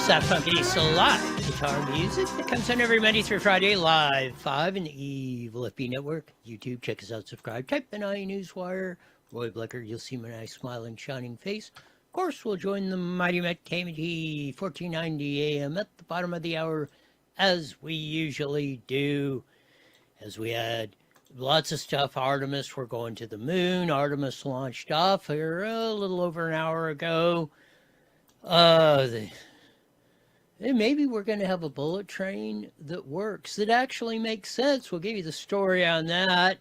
That funky live guitar music that comes on every Monday through Friday live 5 in the Evil FB Network. YouTube, check us out, subscribe, type in Newswire, Roy Blecker, you'll see my nice smiling shining face. Of course, we'll join the Mighty Met KMT 1490 AM at the bottom of the hour as we usually do. As we had lots of stuff. Artemis, we're going to the moon. Artemis launched off here a little over an hour ago. And maybe we're going to have a bullet train that works, that actually makes sense. We'll give you the story on that.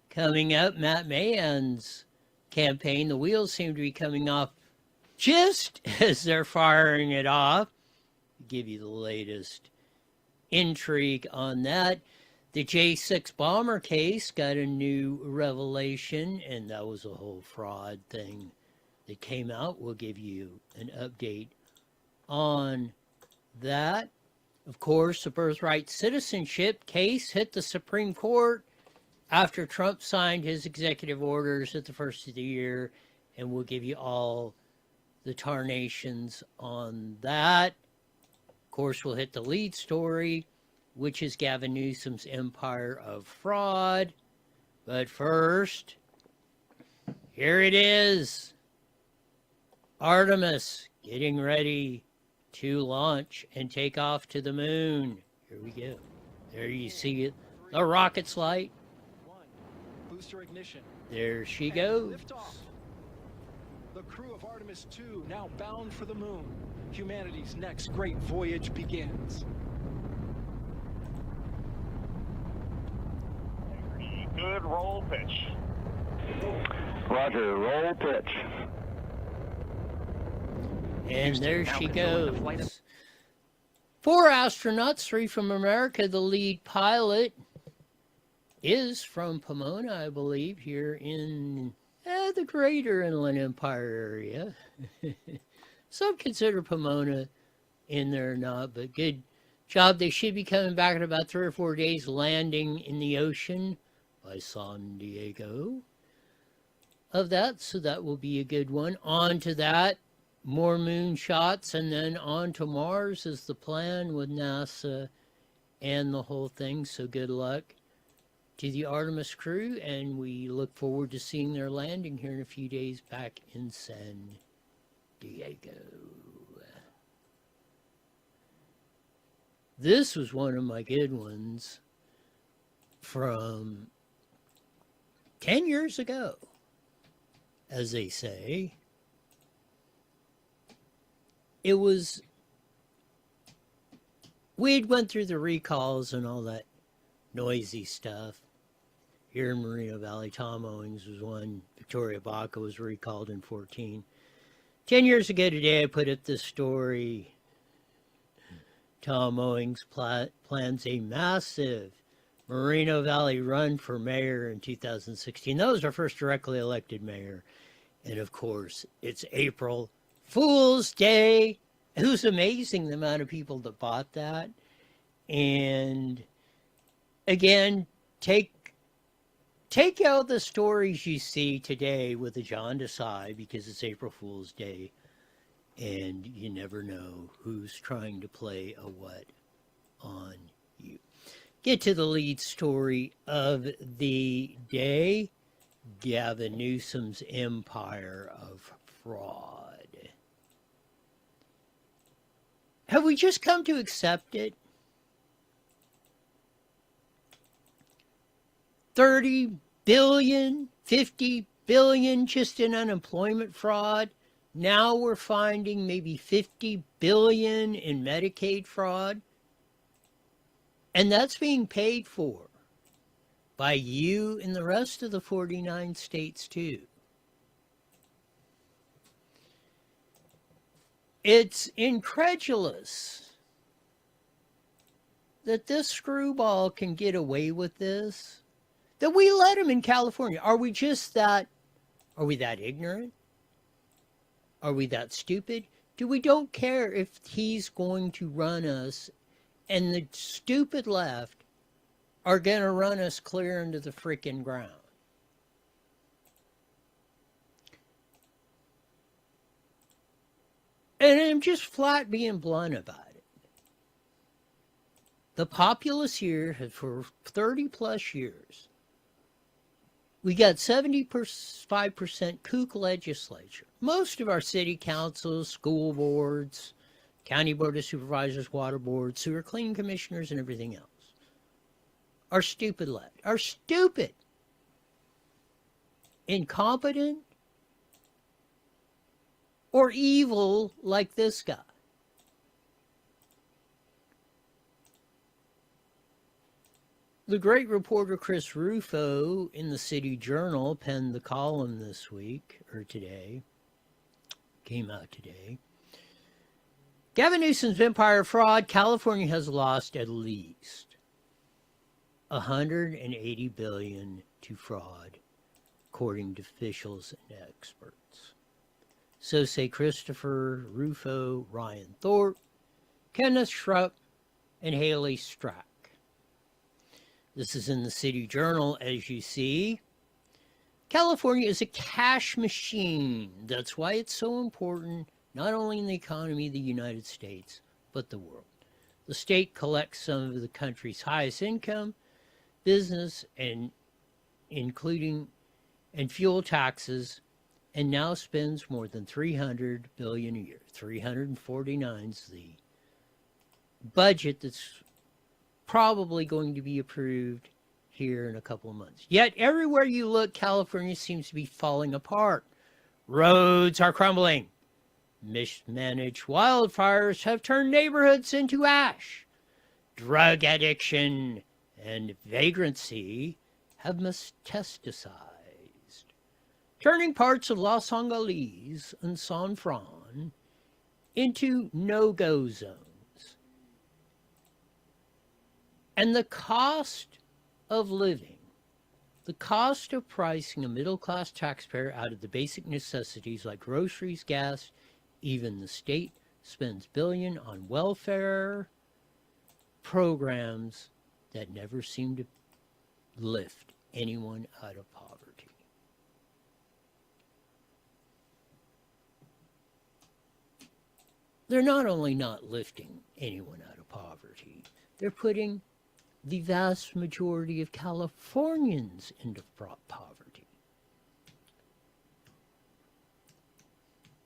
Coming up, Matt Mahan's campaign. The wheels seem to be coming off just as they're firing it off. We'll give you the latest intrigue on that. The J6 bomber case got a new revelation, and that was a whole fraud thing that came out. We'll give you an update on that. Of course, the birthright citizenship case hit the Supreme Court after Trump signed his executive orders at the first of the year, and we'll give you all the tarnations on that. Of course, we'll hit the lead story, which is Gavin Newsom's empire of fraud. But first, here it is. Artemis getting ready to launch and take off to the moon. Here we go. There you see it. The rocket's light. Booster ignition. There she goes. Liftoff. The crew of Artemis 2 now bound for the moon. Humanity's next great voyage begins. Good roll pitch. Roger, roll pitch. And there she goes. 4 astronauts, 3 from America. The lead pilot is from Pomona, I believe, here in the greater Inland Empire area. Some consider Pomona in there or not, but good job. They should be coming back in about 3 or 4 days, landing in the ocean by San Diego of that. So that will be a good one. On to that. More moon shots, and then on to Mars is the plan with NASA and the whole thing. So good luck to the Artemis crew, and we look forward to seeing their landing here in a few days back in San Diego. This was one of my good ones from 10 years ago, as they say. It was, we'd went through the recalls and all that noisy stuff. Here in Moreno Valley, Tom Owings was one. Victoria Baca was recalled in 14. 10 years ago today, I put up this story. Tom Owings plans a massive Moreno Valley run for mayor in 2016. That was our first directly elected mayor. And of course, it's April Fool's Day. It was amazing the amount of people that bought that. And again, take out the stories you see today with a jaundiced eye because it's April Fool's Day, and you never know who's trying to play a what on you. Get to the lead story of the day. Gavin Newsom's empire of fraud. Have we just come to accept it? 30 billion, 50 billion just in unemployment fraud. Now we're finding maybe 50 billion in Medicaid fraud. And that's being paid for by you and the rest of the 49 states too. It's incredulous that this screwball can get away with this. that we let him in California. Are we that ignorant? Are we that stupid? We don't care if he's going to run us and the stupid left are going to run us clear into the freaking ground. And I'm just flat being blunt about it. The populace here has, for 30 plus years, we got 75% kook legislature. Most of our city councils, school boards, county board of supervisors, water boards, sewer cleaning commissioners, and everything else are stupid left, are stupid, incompetent, or evil like this guy. The great reporter Chris Rufo in the City Journal penned the column this week, or today, came out today. Gavin Newsom's empire fraud, California has lost at least $180 billion to fraud, according to officials and experts. So say Christopher Rufo, Ryan Thorpe, Kenneth Schrupp, and Haley Strack. This is in the City Journal, as you see. California is a cash machine. That's why it's so important, not only in the economy of the United States, but the world. The state collects some of the country's highest income, business, and fuel taxes, and now spends more than $300 billion a year. 349 is the budget that's probably going to be approved here in a couple of months. Yet everywhere you look, California seems to be falling apart. Roads are crumbling. Mismanaged wildfires have turned neighborhoods into ash. Drug addiction and vagrancy have metastasized, turning parts of Los Angeles and San Fran into no-go zones. And the cost of living, the cost of pricing a middle-class taxpayer out of the basic necessities like groceries, gas, even the state spends billions on welfare programs that never seem to lift anyone out of poverty. They're not only not lifting anyone out of poverty, they're putting the vast majority of Californians into poverty.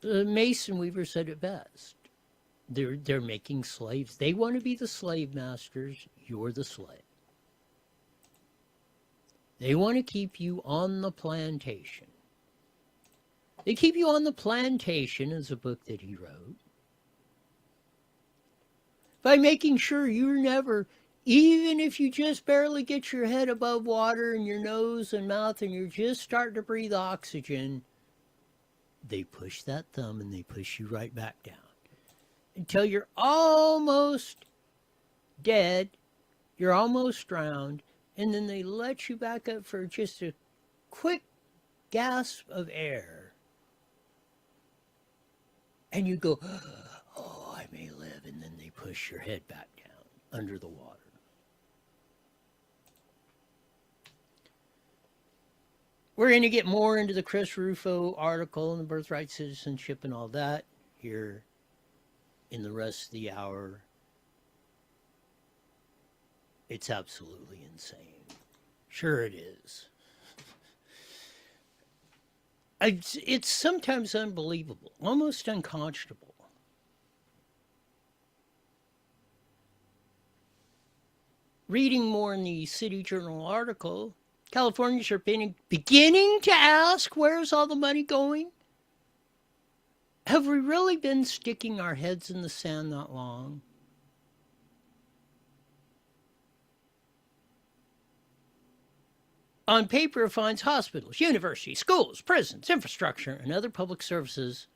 Mason Weaver said it best. They're making slaves. They want to be the slave masters. You're the slave. They want to keep you on the plantation. They keep you on the plantation, is a book that he wrote, by making sure you're never, even if you just barely get your head above water and your nose and mouth and you're just starting to breathe oxygen, they push that thumb and they push you right back down until you're almost dead, you're almost drowned, and then they let you back up for just a quick gasp of air. And you go, oh, I may live, and then they push your head back down under the water. We're going to get more into the Chris Rufo article and the birthright citizenship and all that here in the rest of the hour. It's absolutely insane. Sure it is. It's sometimes unbelievable, almost unconscionable. Reading more in the City Journal article, Californians are beginning to ask, where's all the money going? Have we really been sticking our heads in the sand that long? On paper, it finds hospitals, universities, schools, prisons, infrastructure, and other public services.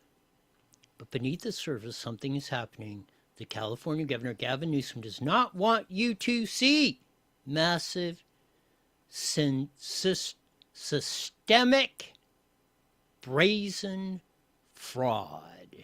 But beneath the surface, something is happening that California Governor Gavin Newsom does not want you to see. Massive systemic, brazen fraud.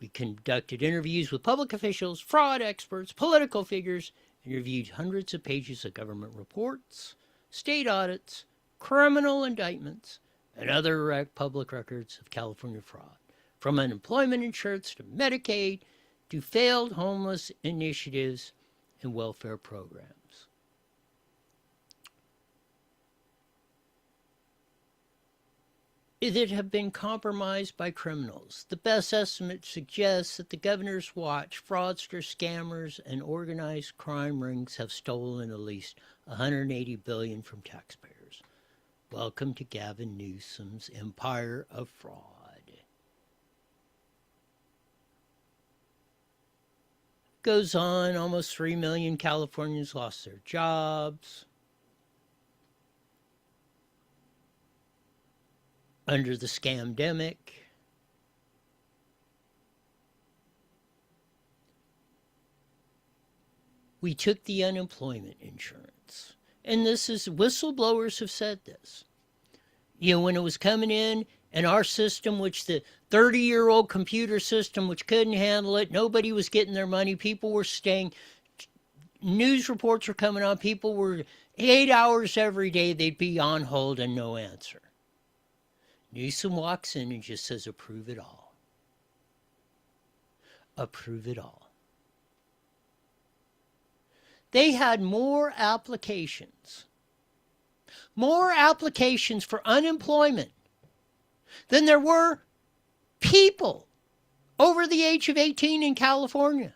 We conducted interviews with public officials, fraud experts, political figures, and reviewed hundreds of pages of government reports, state audits, criminal indictments, and other public records of California fraud, from unemployment insurance to Medicaid to failed homeless initiatives and welfare programs. That have been compromised by criminals. The best estimate suggests that the governor's watch, fraudsters, scammers, and organized crime rings have stolen at least $180 billion from taxpayers. Welcome to Gavin Newsom's empire of fraud. Goes on, almost 3 million Californians lost their jobs. Under the scamdemic. We took the unemployment insurance. And this is, whistleblowers have said this. You know, when it was coming in, and our system, which the 30-year-old computer system, which couldn't handle it, nobody was getting their money, people were staying, news reports were coming on, people were 8 hours every day, they'd be on hold and no answer. Newsom walks in and just says, approve it all. Approve it all. They had more applications for unemployment than there were people over the age of 18 in California.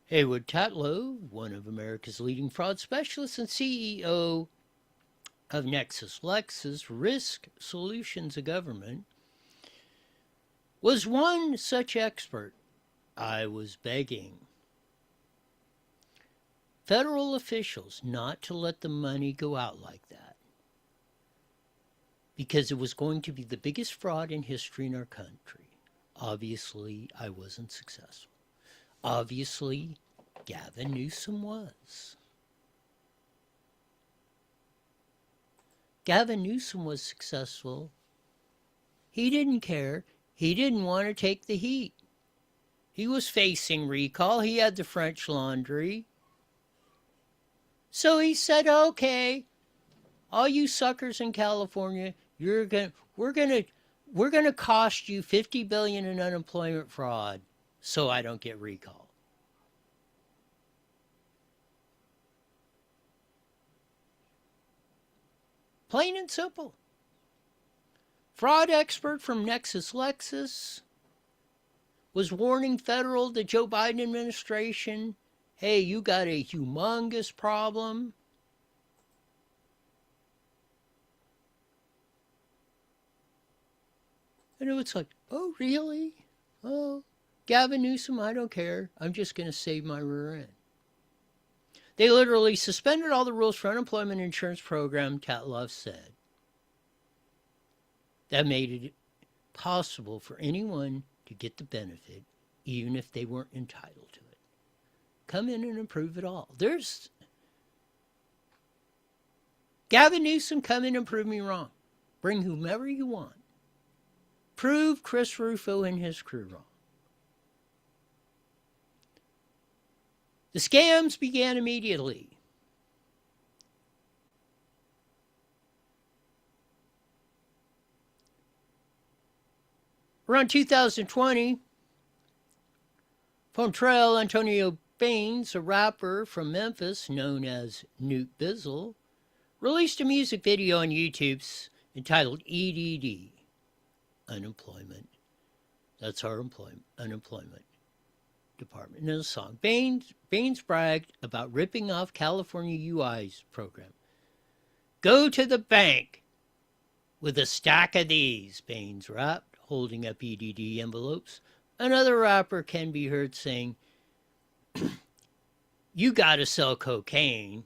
Haywood Tatlow, one of America's leading fraud specialists and CEO of NEWSOM'S Risk Solutions, a government, was one such expert. I was begging federal officials not to let the money go out like that, because it was going to be the biggest fraud in history in our country. Obviously, I wasn't successful. Obviously, Gavin Newsom was. Gavin Newsom was successful. He didn't care. He didn't want to take the heat. He was facing recall. He had the French Laundry. So he said, okay, all you suckers in California, we're going to cost you $50 billion in unemployment fraud so I don't get recalled. Plain and simple. Fraud expert from NEWSOM'S was warning the Joe Biden administration, hey, you got a humongous problem. And it was like, oh, really? Oh, Gavin Newsom, I don't care. I'm just going to save my rear end. They literally suspended all the rules for unemployment insurance program, Tatlow said. That made it possible for anyone to get the benefit, even if they weren't entitled to it. Come in and approve it all. There's Gavin Newsom, come in and prove me wrong. Bring whomever you want. Prove Chris Rufo and his crew wrong. The scams began immediately. Around 2020, Fontrell Antonio Baines, a rapper from Memphis known as Newt Bizzle, released a music video on YouTube entitled EDD, Unemployment. That's our unemployment department. In the song, Baines bragged about ripping off California UI's program. Go to the bank with a stack of these, Baines rapped, holding up EDD envelopes. Another rapper can be heard saying, you gotta sell cocaine.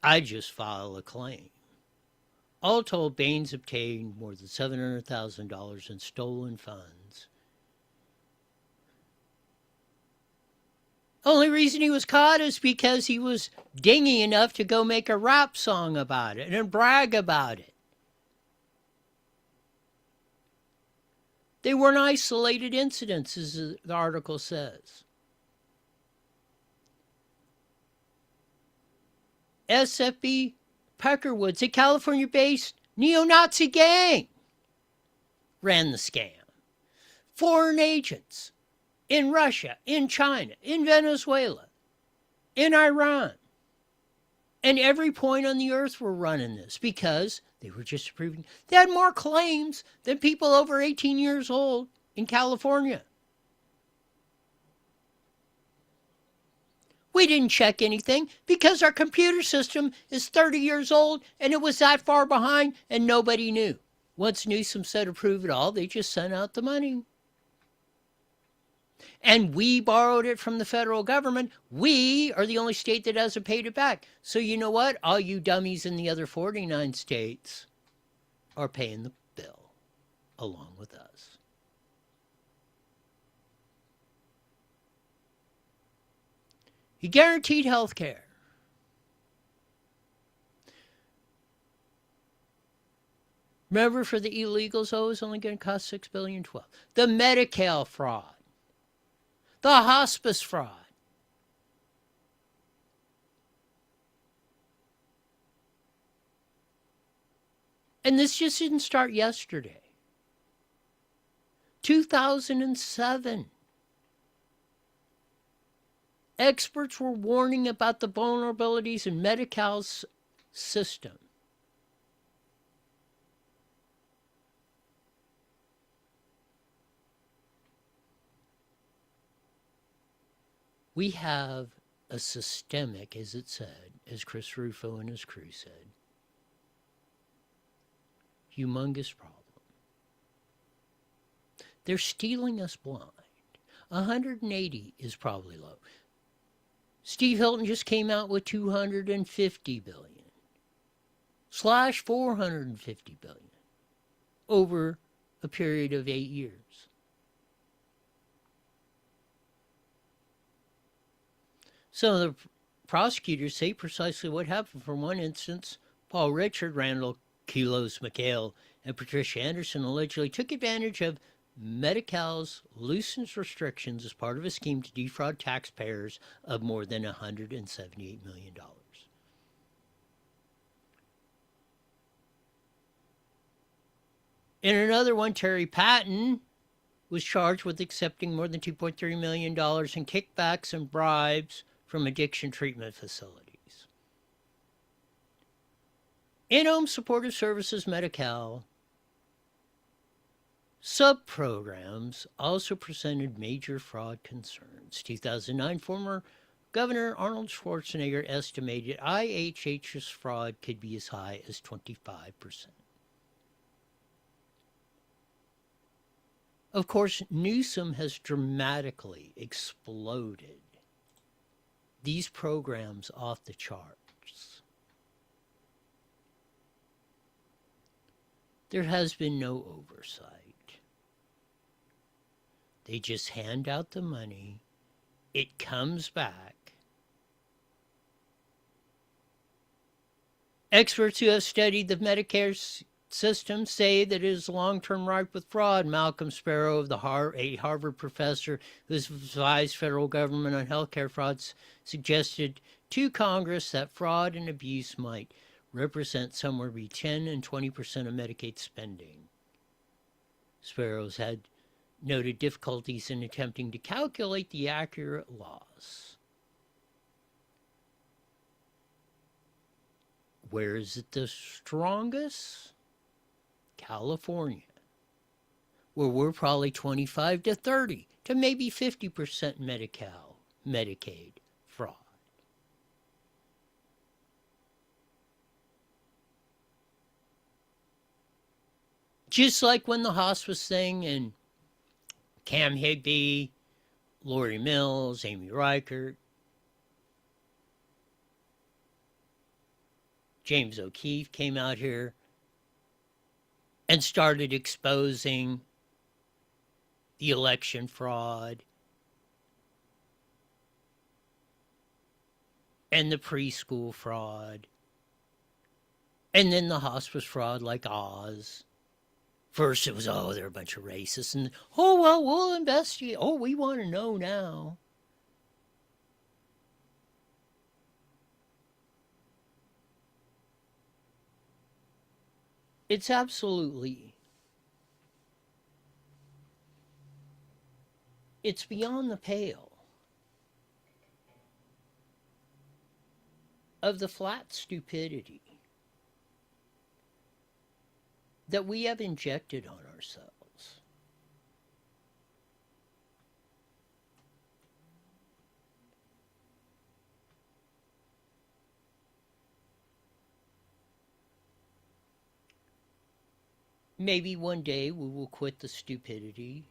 I just file a claim. All told, Baines obtained more than $700,000 in stolen funds Only reason he was caught is because he was dingy enough to go make a rap song about it and brag about it. They weren't isolated incidents, as the article says. SFB Peckerwoods, a California-based neo-Nazi gang, ran the scam. Foreign agents in Russia, in China, in Venezuela, in Iran, and every point on the earth were running this because they were just approving. They had more claims than people over 18 years old in California. We didn't check anything because our computer system is 30 years old and it was that far behind and nobody knew. Once Newsom said approve it all, they just sent out the money. And we borrowed it from the federal government. We are the only state that hasn't paid it back. So you know what? All you dummies in the other 49 states are paying the bill along with us. He guaranteed health care. Remember, for the illegals, oh, it's only going to cost $6 billion, $12 billion. The Medi-Cal fraud. The hospice fraud. And this just didn't start yesterday. 2007. Experts were warning about the vulnerabilities in Medi-Cal's system. We have a systemic, as it said, as Chris Rufo and his crew said, humongous problem. They're stealing us blind. 180 is probably low. Steve Hilton just came out with $250 billion slash $450 billion over a period of 8 years. Some of the prosecutors say precisely what happened. For one instance, Paul Richard, Randall Kilos McHale, and Patricia Anderson allegedly took advantage of Medi-Cal's loosened restrictions as part of a scheme to defraud taxpayers of more than $178 million. In another one, Terry Patton was charged with accepting more than $2.3 million in kickbacks and bribes from addiction treatment facilities. In-home supportive services Medi-Cal sub-programs also presented major fraud concerns. 2009, former Governor Arnold Schwarzenegger estimated IHH's fraud could be as high as 25%. Of course, Newsom has dramatically exploded these programs off the charts. There has been no oversight. They just hand out the money. It comes back. Experts who have studied the Medicare system say that it is long-term ripe with fraud. Malcolm Sparrow, of a Harvard professor who has advised federal government on healthcare frauds, suggested to Congress that fraud and abuse might represent somewhere between 10 and 20% of Medicaid spending. Sparrow's had noted difficulties in attempting to calculate the accurate loss. Where is it the strongest? California, where we're probably 25 to 30 to maybe 50% Medicaid fraud. Just like when the hospice thing and Cam Higby, Lori Mills, Amy Reichert, James O'Keefe came out here and started exposing the election fraud. and the preschool fraud, and then the hospice fraud like Oz. First it was, oh, they're a bunch of racists, and, oh, well, we'll investigate. Oh, we want to know now. It's absolutely, it's beyond the pale of the flat stupidity that we have injected on ourselves. Maybe one day we will quit the stupidity.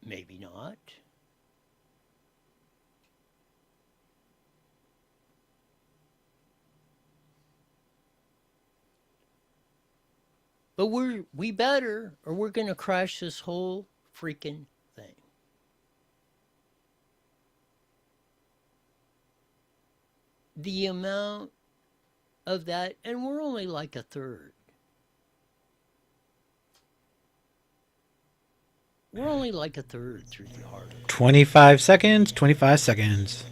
Maybe not. But we better, or we're going to crash this whole freaking thing. The amount of that, and we're only like a third. We're only like a third through the article. 25 seconds, 25 seconds.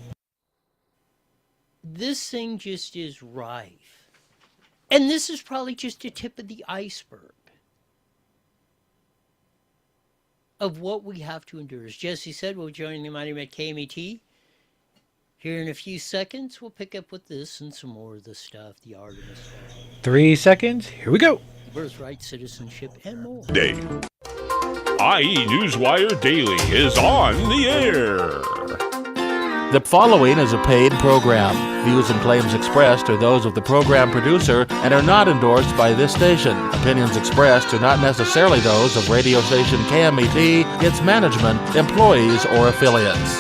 This thing just is rife. And this is probably just a tip of the iceberg of what we have to endure. As Jesse said, we'll join the Mighty Met KMET. Here in a few seconds, we'll pick up with this and some more of the stuff, the Artemis stuff. 3 seconds, here we go. Birthright, citizenship, and more. Day. IE Newswire Daily is on the air. The following is a paid program. Views and claims expressed are those of the program producer and are not endorsed by this station. Opinions expressed are not necessarily those of radio station KMET, its management, employees, or affiliates.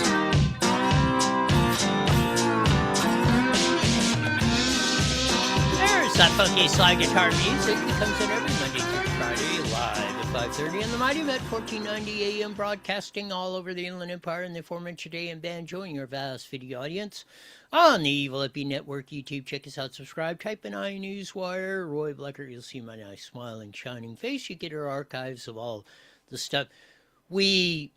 There's that funky slide guitar music that comes in every Monday through Friday, live at 5:30 on the Mighty Met 1490 AM, broadcasting all over the Inland Empire and the aforementioned AM band, joining our vast video audience on the Evil Hippie Network YouTube. Check us out, subscribe, type in iNewsWire, Roy Blecker, you'll see my nice smiling, shining face. You get our archives of all the stuff. We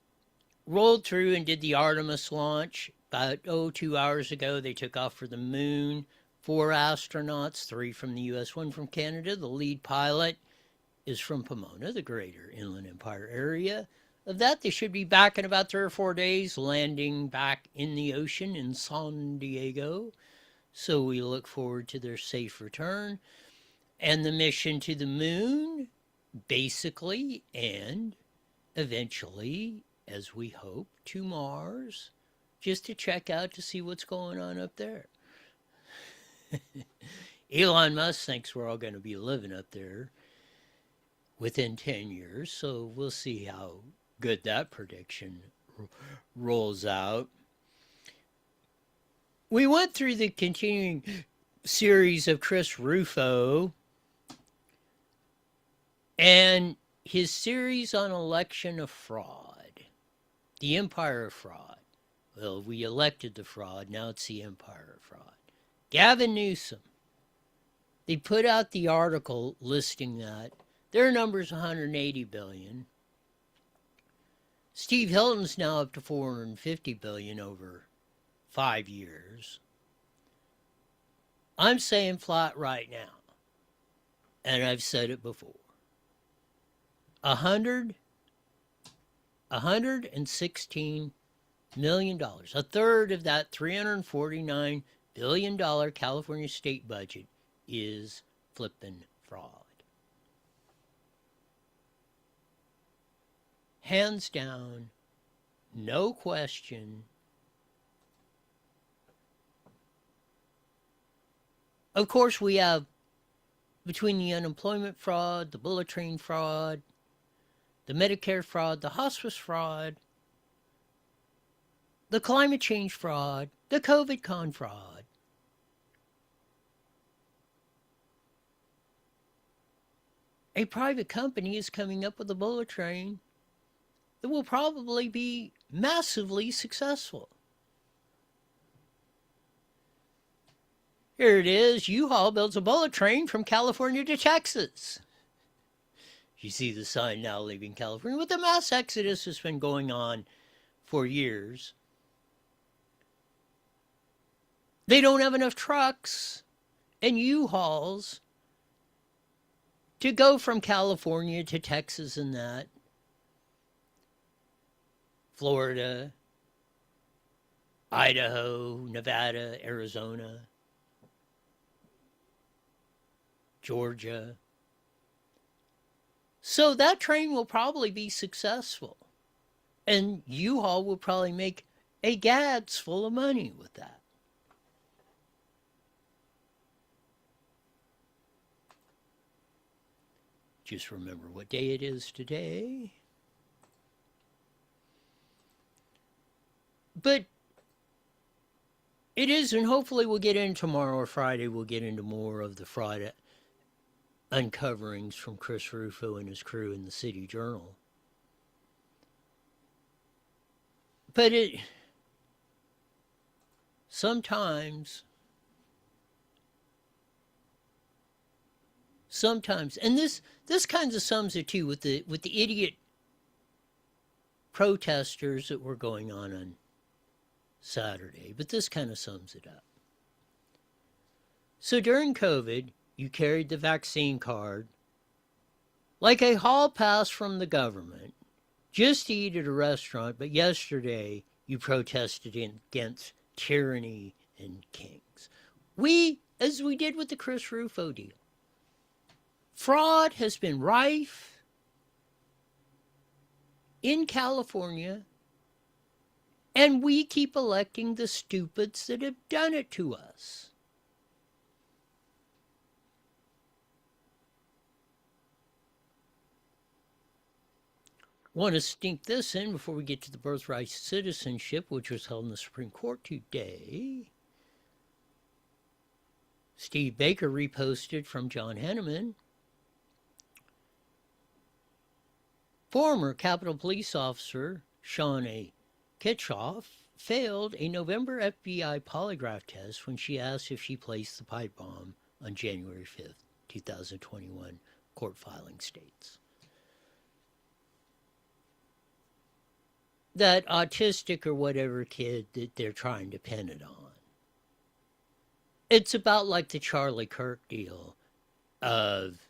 rolled through and did the Artemis launch about, 2 hours ago. They took off for the moon. 4 astronauts, 3 from the U.S., 1 from Canada. The lead pilot is from Pomona, the greater Inland Empire area. Of that, they should be back in about 3 or 4 days, landing back in the ocean in San Diego. So we look forward to their safe return. And the mission to the moon, basically, and eventually, as we hope, to Mars, just to check out to see what's going on up there. Elon Musk thinks we're all going to be living up there within 10 years, so we'll see how good that prediction rolls out. We went through the continuing series of Chris Rufo and his series on election of fraud, the empire of fraud. Well, we elected the fraud, now it's the empire of fraud. Gavin Newsom, they put out the article listing that. Their number's 180 billion. Steve Hilton's now up to 450 billion over 5 years. I'm saying flat right now, and I've said it before, $116 million, a third of that $349 billion California state budget is flippin' fraud. Hands down, no question. Of course, we have, between the unemployment fraud, the bullet train fraud, the Medicare fraud, the hospice fraud, the climate change fraud, the COVID con fraud, a private company is coming up with a bullet train that will probably be massively successful. Here it is. U-Haul builds a bullet train from California to Texas. You see the sign now leaving California. With the mass exodus has been going on for years. They don't have enough trucks and U-Hauls to go from California to Texas and that. Florida, Idaho, Nevada, Arizona, Georgia. So that train will probably be successful. And U-Haul will probably make a gads full of money with that. Just remember what day it is today. But it is, and hopefully we'll get in tomorrow or Friday, we'll get into more of the fraud uncoverings from Chris Rufo and his crew in the City Journal. But it sometimes, and this kind of sums it too with the idiot protesters that were going on Saturday, but this kind of sums it up. So during COVID, you carried the vaccine card like a hall pass from the government just to eat at a restaurant, but yesterday you protested against tyranny and kings. As we did with the Chris Rufo deal, fraud has been rife in California, and we keep electing the stupids that have done it to us. Want to stink this in before we get to the birthright citizenship, which was held in the Supreme Court today. Steve Baker reposted from John Henneman. Former Capitol Police Officer Sean A. Kitchoff failed a November FBI polygraph test when she asked if she placed the pipe bomb on January 5th, 2021, court filing states. That autistic or whatever kid that they're trying to pin it on. It's about like the Charlie Kirk deal of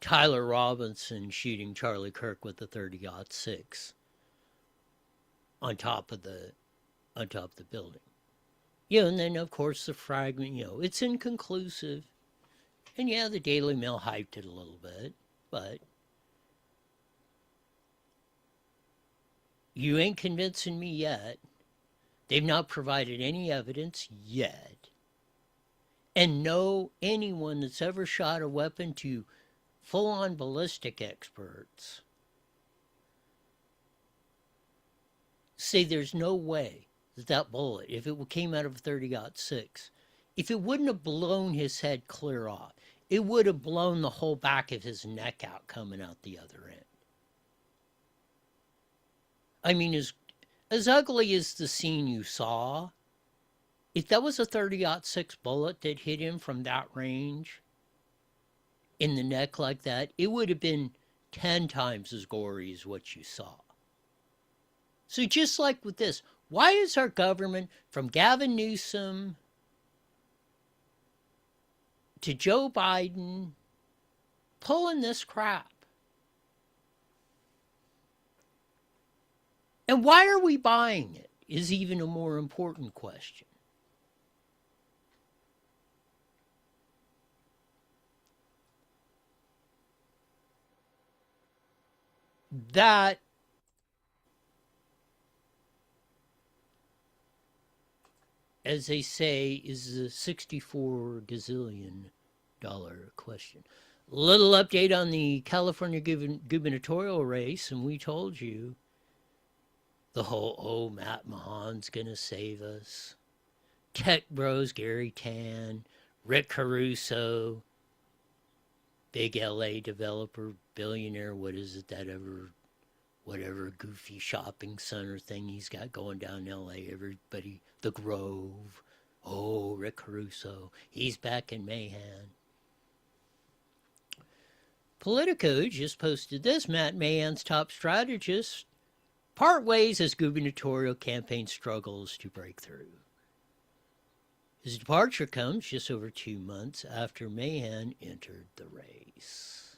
Tyler Robinson shooting Charlie Kirk with the 30-06 on top of the building. And then of course the fragment, it's inconclusive. And the Daily Mail hyped it a little bit, but you ain't convincing me yet. They've not provided any evidence yet. And no anyone that's ever shot a weapon to full-on ballistic experts say there's no way that bullet, if it came out of a 30-06, if it wouldn't have blown his head clear off, it would have blown the whole back of his neck out coming out the other end. I mean, as ugly as the scene you saw, if that was a 30-06 bullet that hit him from that range in the neck like that, it would have been 10 times as gory as what you saw. So just like with this, why is our government, from Gavin Newsom to Joe Biden, pulling this crap? And why are we buying it is even a more important question. That as they say, is a $64 gazillion question. Little update on the California gubernatorial race, and we told you the whole, Matt Mahan's gonna save us. Tech bros, Gary Tan, Rick Caruso, big LA developer, billionaire, what is it, that whatever goofy shopping center thing he's got going down in LA, everybody, the Grove. Oh, Rick Caruso, he's back in Mahan. Politico just posted this. Matt Mahan's top strategist part ways as gubernatorial campaign struggles to break through. His departure comes just over 2 months after Mahan entered the race.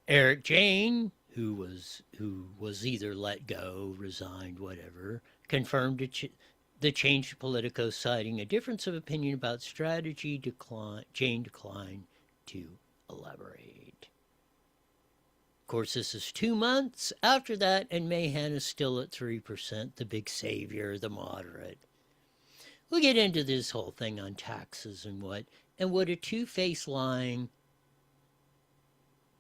Eric Jane, who was either let go, resigned, whatever, confirmed the change to Politico, citing a difference of opinion about strategy. Jane declined to elaborate. Of course, this is 2 months after that, and Mahan is still at 3%, the big savior, the moderate. We'll get into this whole thing on taxes and what a two-faced lying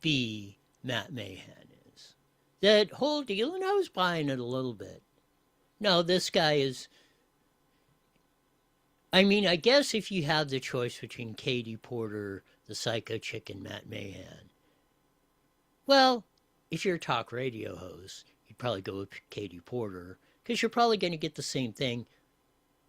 B Matt Mahan is. That whole deal, and I was buying it a little bit. No, this guy is... I mean, I guess if you have the choice between Katie Porter, the psycho chick, and Matt Mahan, well, if you're a talk radio host, you'd probably go with Katie Porter, because you're probably going to get the same thing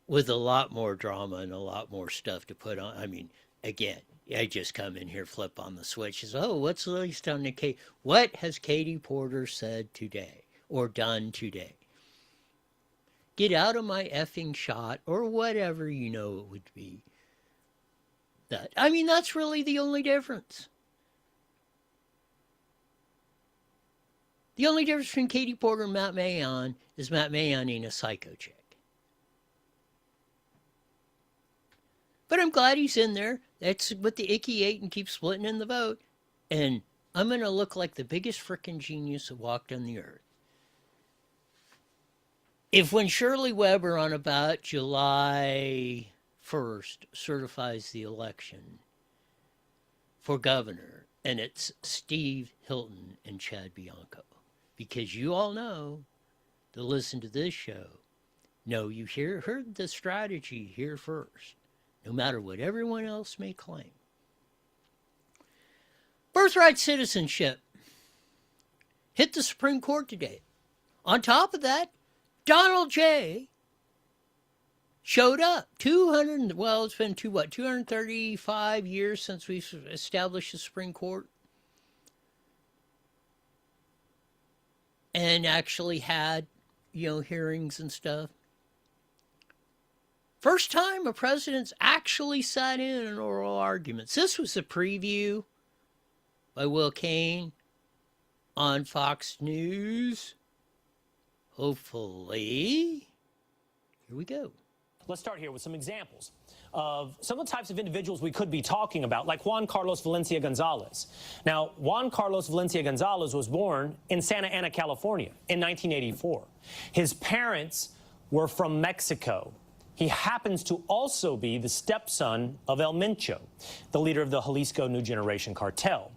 with a lot more drama and a lot more stuff to put on. I mean, again, I just come in here, flip on the switch, and say, oh, what's the latest on Katie? What has Katie Porter said today or done today? Get out of my effing shot, or whatever you know it would be. I mean, that's really the only difference. The only difference between Katie Porter and Matt Mahan is Matt Mahan ain't a psycho chick. But I'm glad he's in there. That's what the icky ate and keeps splitting in the vote. And I'm going to look like the biggest frickin' genius that walked on the earth. If when Shirley Weber on about July 1st certifies the election for governor, and it's Steve Hilton and Chad Bianco, because you all know, to listen to this show, know you heard the strategy here first, no matter what everyone else may claim. Birthright citizenship hit the Supreme Court today. On top of that, Donald J. showed up. It's been 235 years since we established the Supreme Court. And actually had, hearings and stuff. First time a president's actually sat in an oral arguments. This was a preview by Will Cain on Fox News. Hopefully. Here we go. Let's start here with some examples of some of the types of individuals we could be talking about, like Juan Carlos Valencia Gonzalez. Now, Juan Carlos Valencia Gonzalez was born in Santa Ana, California in 1984. His parents were from Mexico. He happens to also be the stepson of El Mencho, the leader of the Jalisco New Generation cartel.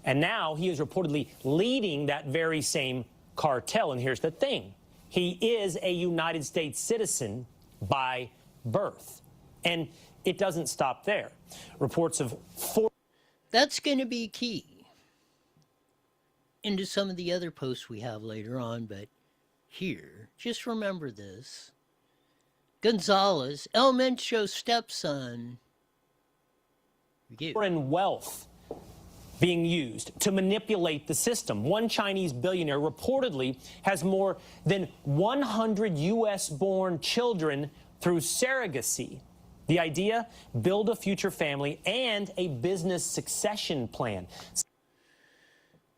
And now he is reportedly leading that very same cartel. And here's the thing. He is a United States citizen by birth. And it doesn't stop there. Reports of That's going to be key into some of the other posts we have later on, but here, just remember this. Gonzalez, El Mencho's stepson. foreign wealth being used to manipulate the system. One Chinese billionaire reportedly has more than 100 U.S.-born children through surrogacy. The idea, build a future family and a business succession plan.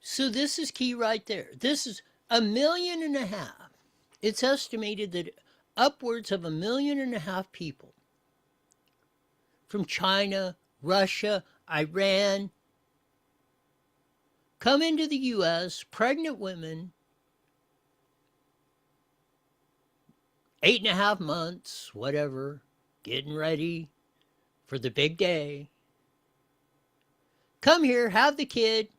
So this is key right there. This is 1.5 million. It's estimated that upwards of 1.5 million people from China, Russia, Iran, come into the U.S., pregnant women, 8.5 months, whatever, getting ready for the big day. Come here, have the kid.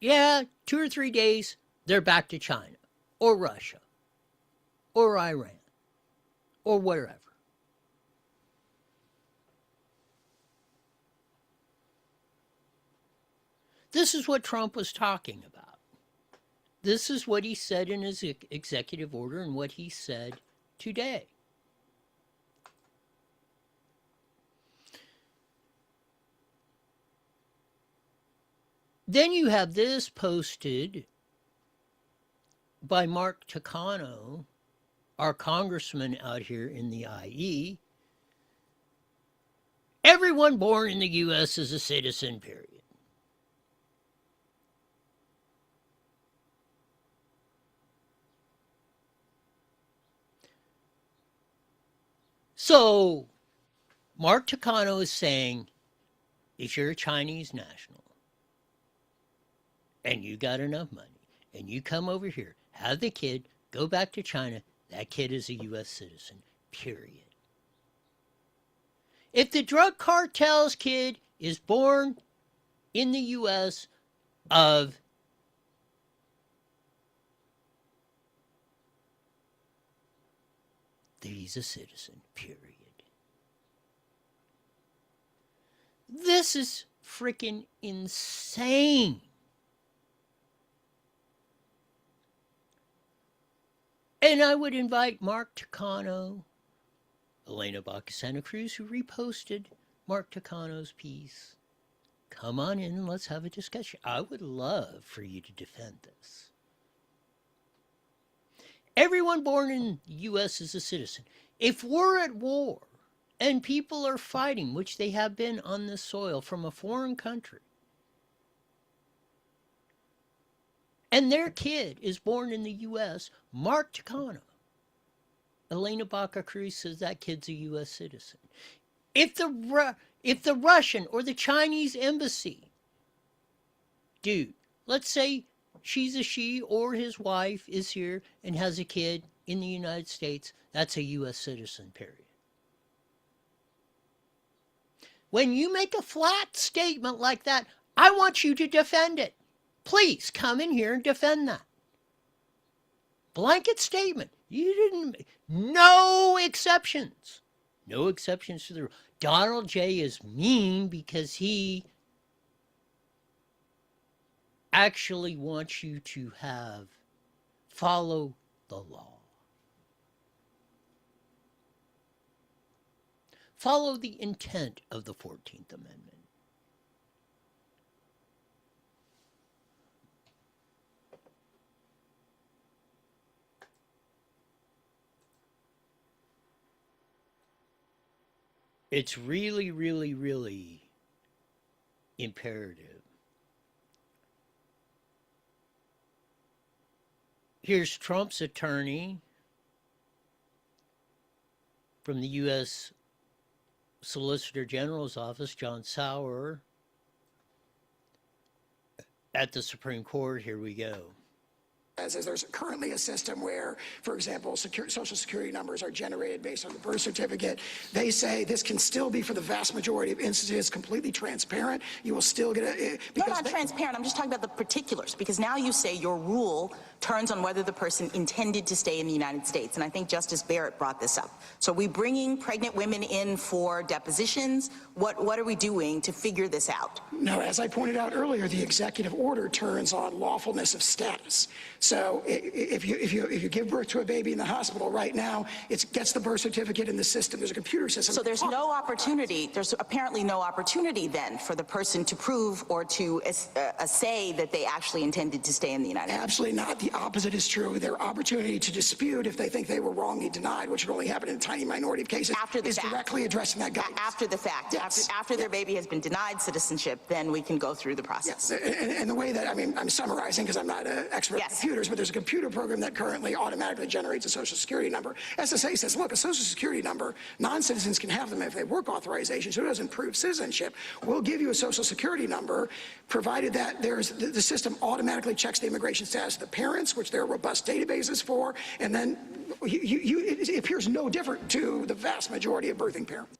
Yeah, 2 or 3 days, they're back to China or Russia or Iran or wherever. This is what Trump was talking about. This is what he said in his executive order and what he said today. Then you have this posted by Mark Takano, our congressman out here in the IE. Everyone born in the U.S. is a citizen, period. So, Mark Takano is saying, if you're a Chinese national and you got enough money and you come over here, have the kid, go back to China, that kid is a U.S. citizen, period. If the drug cartel's kid is born in the U.S. then he's a citizen, period. This is freaking insane. And I would invite Mark Takano, Elena Baca Santa Cruz, who reposted Mark Takano's piece. Come on in and let's have a discussion. I would love for you to defend this. Everyone born in the U.S. is a citizen. If we're at war and people are fighting, which they have been on this soil from a foreign country, and their kid is born in the U.S., Mark Takano, Elena Baca Cruz says that kid's a U.S. citizen. If the Russian or the Chinese embassy, dude, let's say she's a she or his wife is here and has a kid in the United States, that's a U.S. citizen, period. When you make a flat statement like that, I want you to defend it. Please come in here and defend that. Blanket statement. You didn't, no exceptions. No exceptions to the rule. Donald J. is mean because he actually wants you to follow the law. Follow the intent of the 14th Amendment. It's really, really, really imperative. Here's Trump's attorney from the U.S. Solicitor General's office, John Sauer, at the Supreme Court. Here we go. Is there's currently a system where, for example, social security numbers are generated based on the birth certificate. They say this can still be, for the vast majority of instances, completely transparent. You will still get a... No, not transparent. I'm just talking about the particulars, because now you say your rule turns on whether the person intended to stay in the United States, and I think Justice Barrett brought this up. So are we bringing pregnant women in for depositions? What are we doing to figure this out? No, as I pointed out earlier, the executive order turns on lawfulness of status. So if you give birth to a baby in the hospital right now, it gets the birth certificate in the system. There's a computer system. So there's no opportunity, there's apparently no opportunity then for the person to prove or to say that they actually intended to stay in the United States? Absolutely not. The opposite is true. Their opportunity to dispute if they think they were wrongly denied, which would only happen in a tiny minority of cases, is directly addressing that guidance. After the fact, yes. After their baby has been denied citizenship, then we can go through the process. Yes. And the way that, I mean, I'm summarizing because I'm not an expert in computers, but there's a computer program that currently automatically generates a social security number. SSA says, look, a social security number, non-citizens can have them if they have work authorization, so it doesn't prove citizenship. We'll give you a social security number, provided that there's the system automatically checks the immigration status of the parents, which there are robust databases for, and then it appears no different to the vast majority of birthing parents.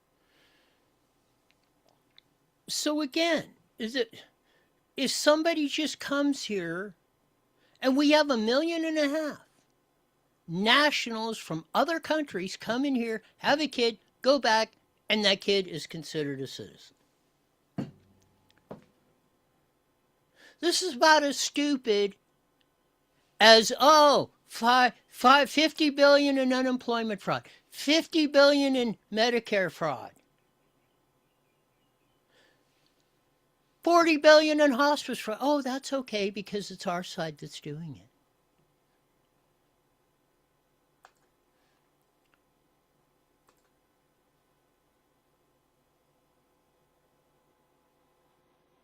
So again, if somebody just comes here, and we have 1.5 million nationals from other countries come in here, have a kid, go back, and that kid is considered a citizen. This is about as stupid as, 50 billion in unemployment fraud, 50 billion in Medicare fraud, 40 billion in hospice fraud. Oh, that's okay because it's our side that's doing it.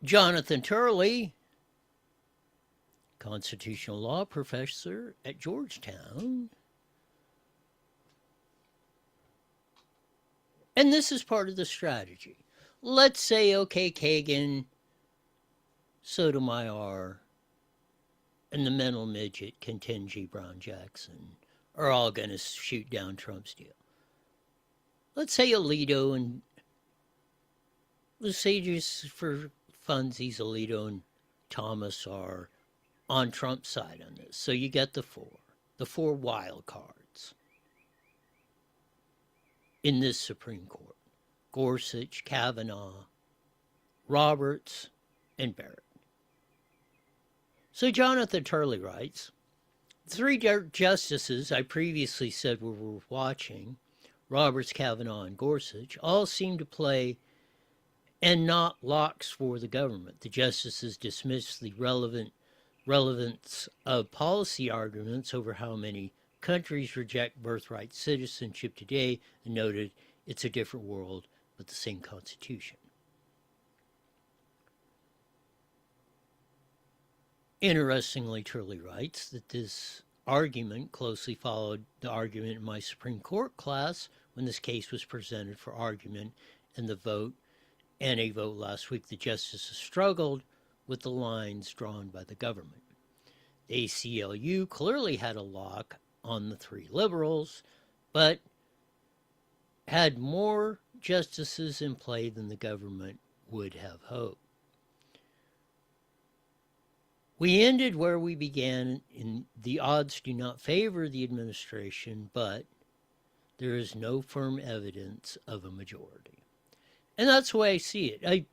Jonathan Turley, constitutional law professor at Georgetown. And this is part of the strategy. Let's say, okay, Kagan, Sotomayor, and the mental midget, Ketanji Brown Jackson, are all going to shoot down Trump's deal. Let's say Alito and, let's say just for funsies, Alito and Thomas are on Trump's side on this. So you get the four wild cards in this Supreme Court: Gorsuch, Kavanaugh, Roberts, and Barrett. So Jonathan Turley writes, 3 justices I previously said we were watching, Roberts, Kavanaugh, and Gorsuch, all seem to play and not locks for the government. The justices dismissed the relevance of policy arguments over how many countries reject birthright citizenship today and noted it's a different world but the same Constitution. Interestingly, Turley writes that this argument closely followed the argument in my Supreme Court class when this case was presented for argument and a vote last week. The justices struggled with the lines drawn by the government. The ACLU clearly had a lock on the 3 liberals, but had more justices in play than the government would have hoped. We ended where we began, in the odds do not favor the administration, but there is no firm evidence of a majority. And that's the way I see it.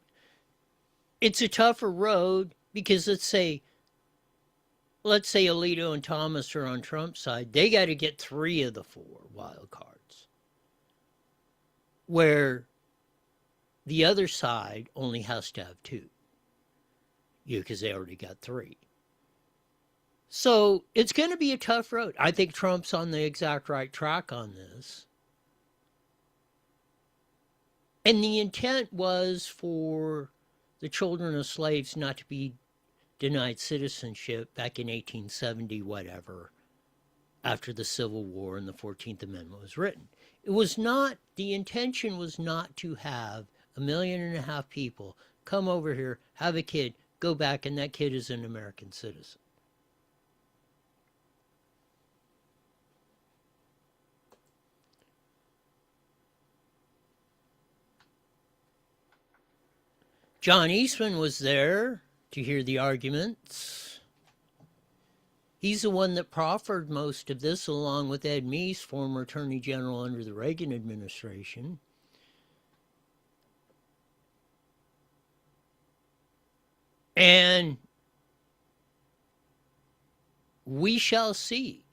It's a tougher road because let's say Alito and Thomas are on Trump's side. They got to get 3 of the 4 wild cards, where the other side only has to have 2. Because they already got 3. So it's going to be a tough road. I think Trump's on the exact right track on this. And the intent was for the children of slaves not to be denied citizenship back in 1870, whatever, after the Civil War and the 14th Amendment was written. The intention was not to have 1.5 million people come over here, have a kid, go back, and that kid is an American citizen. John Eastman was there to hear the arguments. He's the one that proffered most of this, along with Ed Meese, former Attorney General under the Reagan administration. And we shall see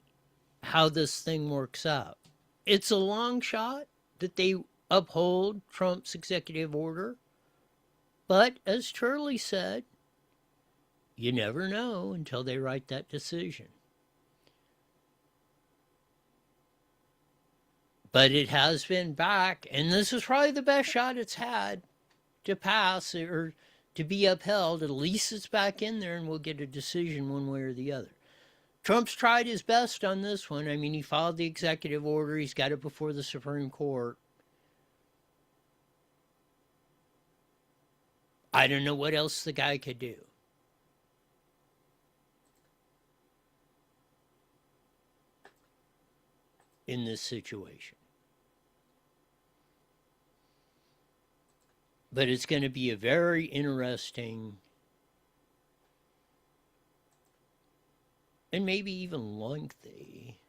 how this thing works out. It's a long shot that they uphold Trump's executive order. But as Turley said, you never know until they write that decision. But it has been back, and this is probably the best shot it's had to pass or to be upheld. At least it's back in there and we'll get a decision one way or the other. Trump's tried his best on this one. I mean, he followed the executive order. He's got it before the Supreme Court. I don't know what else the guy could do. In this situation. But it's going to be a very interesting and maybe even lengthy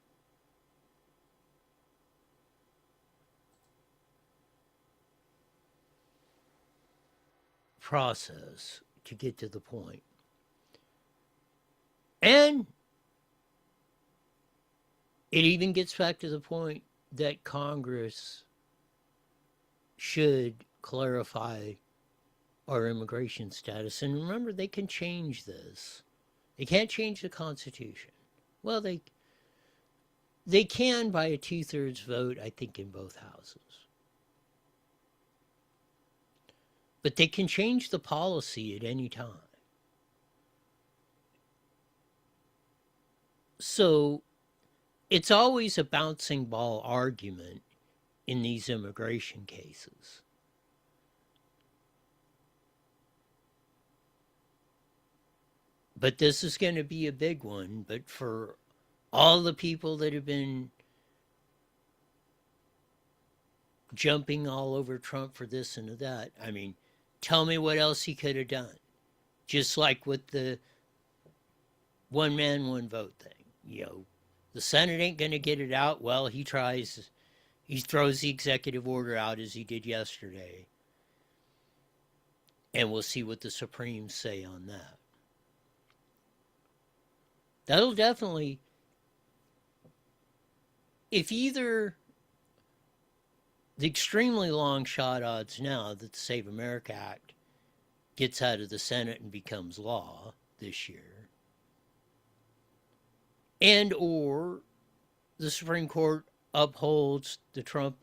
process to get to the point. And it even gets back to the point that Congress should clarify our immigration status. And remember, they can change this. They can't change the Constitution. Well, they can by a 2/3 vote, I think, in both houses. But they can change the policy at any time. So it's always a bouncing ball argument in these immigration cases. But this is going to be a big one. But for all the people that have been jumping all over Trump for this and that, I mean, tell me what else he could have done. Just like with the one man, one vote thing. You know, the Senate ain't going to get it out. Well, he tries. He throws the executive order out as he did yesterday. And we'll see what the Supremes say on that. That'll definitely, if either the extremely long shot odds now that the Save America Act gets out of the Senate and becomes law this year, and or the Supreme Court upholds the Trump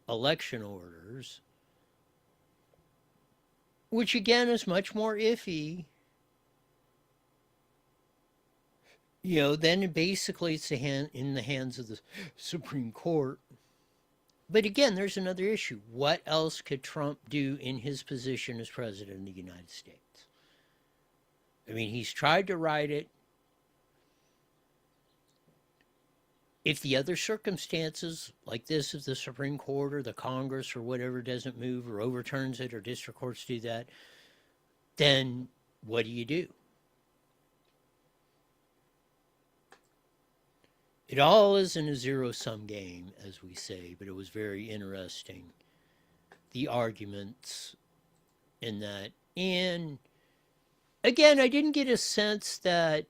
election orders, which again is much more iffy, you know, then basically it's in the hands of the Supreme Court. But again, there's another issue. What else could Trump do in his position as president of the United States? I mean, he's tried to write it. If the other circumstances like this, if the Supreme Court or the Congress or whatever doesn't move or overturns it, or district courts do that, then what do you do? It all isn't a zero-sum game, as we say, but it was very interesting, the arguments in that. And again, I didn't get a sense that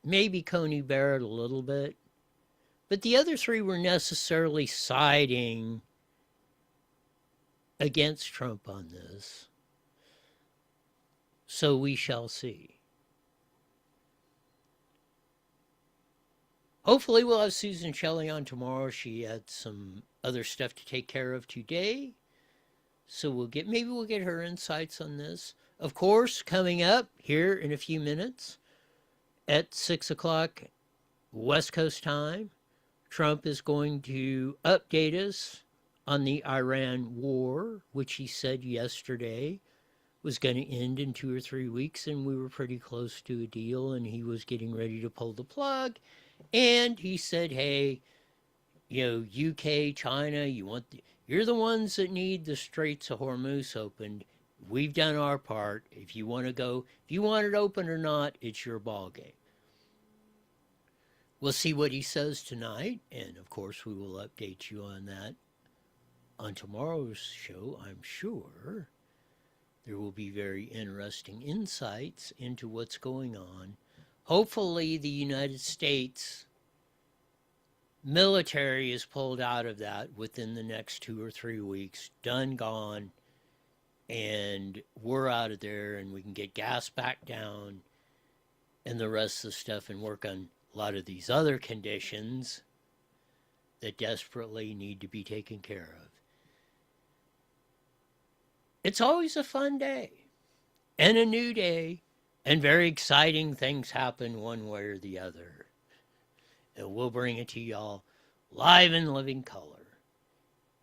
maybe Coney Barrett a little bit, but the other three were necessarily siding against Trump on this. So we shall see. Hopefully we'll have Susan Shelley on tomorrow. She had some other stuff to take care of today. So maybe we'll get her insights on this. Of course, coming up here in a few minutes at 6 o'clock West Coast time, Trump is going to update us on the Iran war, which he said yesterday was going to end in 2 or 3 weeks, and we were pretty close to a deal, and he was getting ready to pull the plug. And he said, hey, you know, UK, China, you're the ones that need the Straits of Hormuz opened. We've done our part. If you want it open or not, it's your ball game. We'll see what he says tonight, and of course we will update you on that on tomorrow's show. I'm sure there will be very interesting insights into what's going on. Hopefully the United States military is pulled out of that within the next 2 or 3 weeks. Done, gone, and we're out of there, and we can get gas back down and the rest of the stuff and work on a lot of these other conditions that desperately need to be taken care of. It's always a fun day and a new day. And very exciting things happen one way or the other. And we'll bring it to y'all live in living color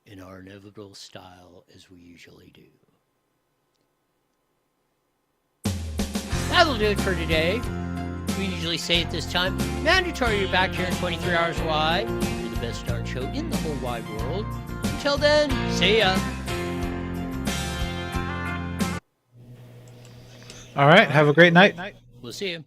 in our inevitable style as we usually do. That'll do it for today. We usually say at this time, mandatory to be back here in 23 hours wide for the best darn show in the whole wide world. Until then, see ya. All right. Have a great night. We'll see you.